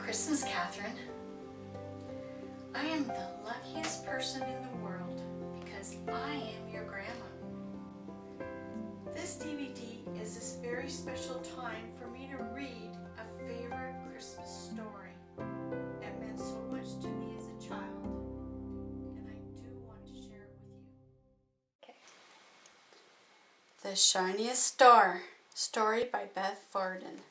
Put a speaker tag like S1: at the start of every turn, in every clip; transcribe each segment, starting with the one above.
S1: Christmas, Catherine. I am the luckiest person in the world because I am your grandma. This DVD is this very special time for me to read a favorite Christmas story. It meant so much to me as a child, and I do want to share it with you. Okay. The Shiniest Star, story by Beth Varden.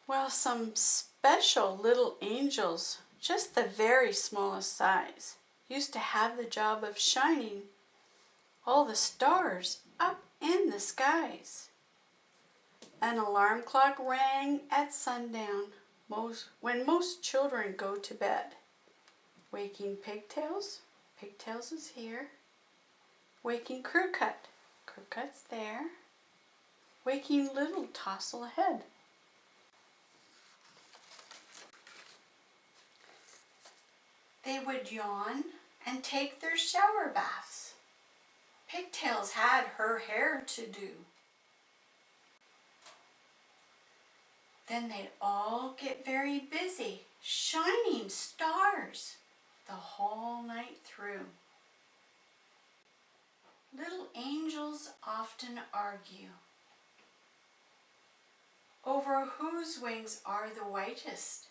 S1: Well, some special little angels, just the very smallest size, used to have the job of shining all the stars up in the skies. An alarm clock rang at sundown, when most children go to bed. Waking Pigtails, Pigtails is here. Waking Crewcut, Crewcut's there. Waking Little Touslehad. They would yawn and take their shower baths. Pigtails had her hair to do. Then they'd all get very busy, shining stars the whole night through. Little angels often argue over whose wings are the whitest,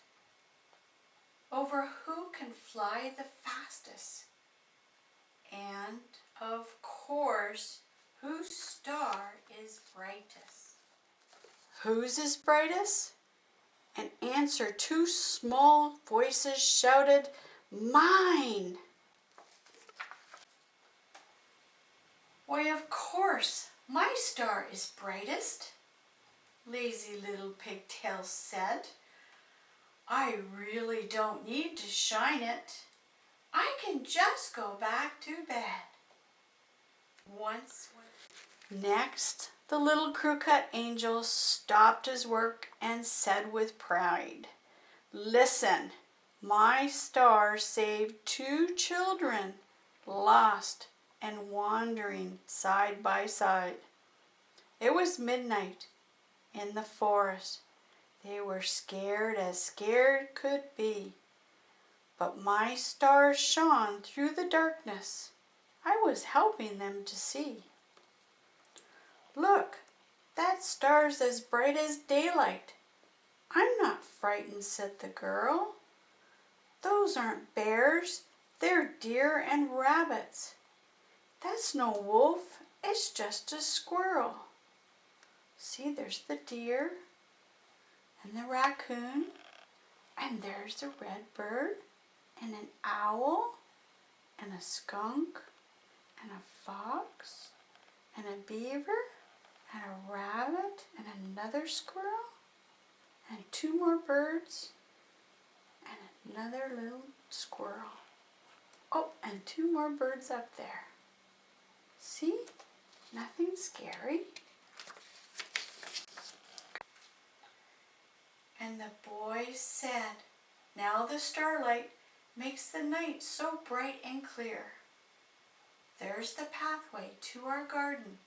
S1: over who can fly the fastest, and, of course, whose star is brightest. Whose is brightest? In answer, two small voices shouted, "Mine!" "Why, of course, my star is brightest," lazy little Pigtails said. "I really don't need to shine it. I can just go back to bed." Next, the little Crewcut angel stopped his work and said with pride, "Listen, my star saved two children, lost and wandering side by side. It was midnight in the forest. They were scared as scared could be. But my star shone through the darkness. I was helping them to see." "Look, that star's as bright as daylight. I'm not frightened," said the girl. "Those aren't bears, they're deer and rabbits. That's no wolf, it's just a squirrel. See, there's the deer and the raccoon, and there's a red bird and an owl and a skunk and a fox and a beaver and a rabbit and another squirrel and two more birds and another little squirrel. Oh, and two more birds up there. See? Nothing scary." And the boy said, "Now the starlight makes the night so bright and clear. There's the pathway to our garden,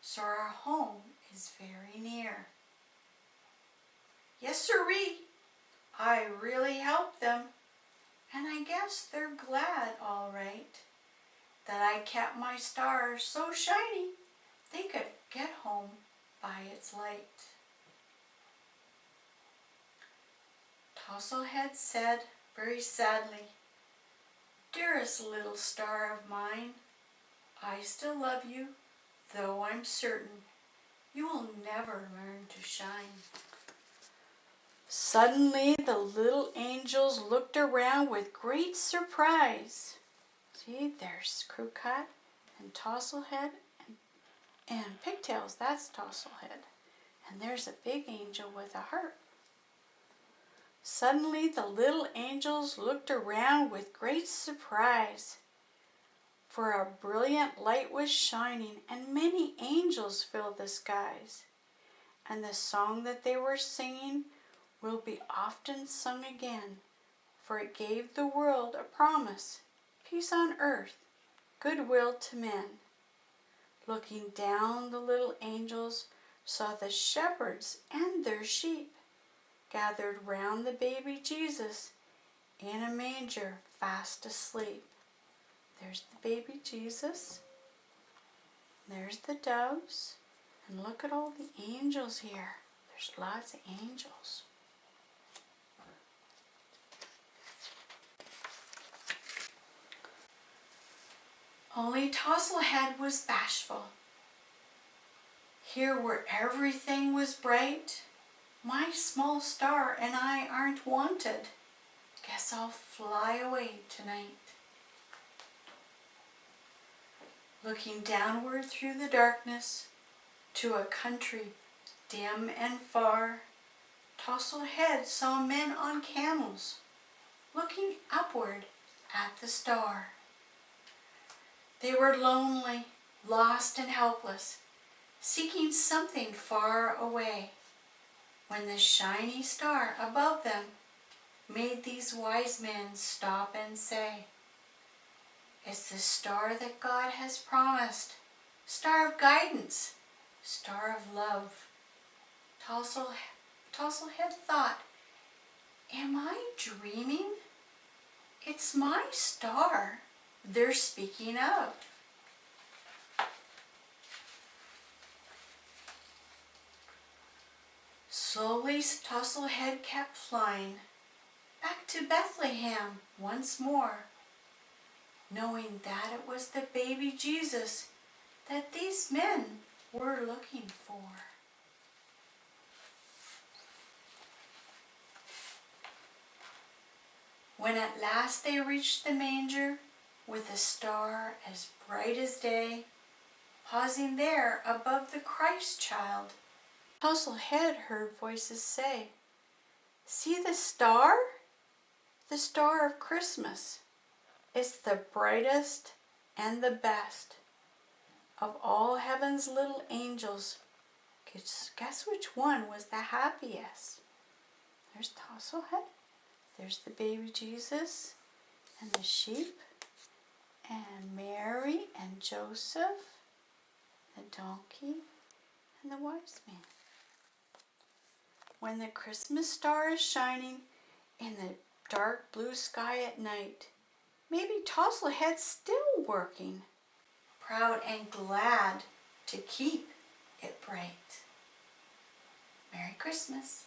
S1: so our home is very near." "Yes, sirree, I really helped them, and I guess they're glad, all right, that I kept my star so shiny they could get home by its light." Touslehad said very sadly, "Dearest little star of mine, I still love you, though I'm certain you will never learn to shine." Suddenly the little angels looked around with great surprise. See, there's Crewcut and Touslehad and Pigtails, that's Touslehad. And there's a big angel with a heart. Suddenly the little angels looked around with great surprise, for a brilliant light was shining and many angels filled the skies. And the song that they were singing will be often sung again, for it gave the world a promise, peace on earth, goodwill to men. Looking down, the little angels saw the shepherds and their sheep, gathered round the baby Jesus in a manger fast asleep. There's the baby Jesus. There's the doves. And look at all the angels here. There's lots of angels. Only Touslehad was bashful. Here where everything was bright, my small star and I aren't wanted. Guess I'll fly away tonight. Looking downward through the darkness to a country dim and far, Touslehad saw men on camels looking upward at the star. They were lonely, lost and helpless, seeking something far away, when the shiny star above them made these wise men stop and say, "It's the star that God has promised, star of guidance, star of love." Touslehad thought, "Am I dreaming? It's my star they're speaking of." Slowly Touslehad kept flying back to Bethlehem once more, knowing that it was the baby Jesus that these men were looking for. When at last they reached the manger, with a star as bright as day, pausing there above the Christ child, Touslehad heard voices say, "See the star? The star of Christmas. It's the brightest and the best of all heaven's little angels. Guess which one was the happiest?" There's Touslehad. There's the baby Jesus and the sheep and Mary and Joseph, the donkey and the wise man. When the Christmas star is shining in the dark blue sky at night, maybe Touslehad's still working, proud and glad to keep it bright. Merry Christmas.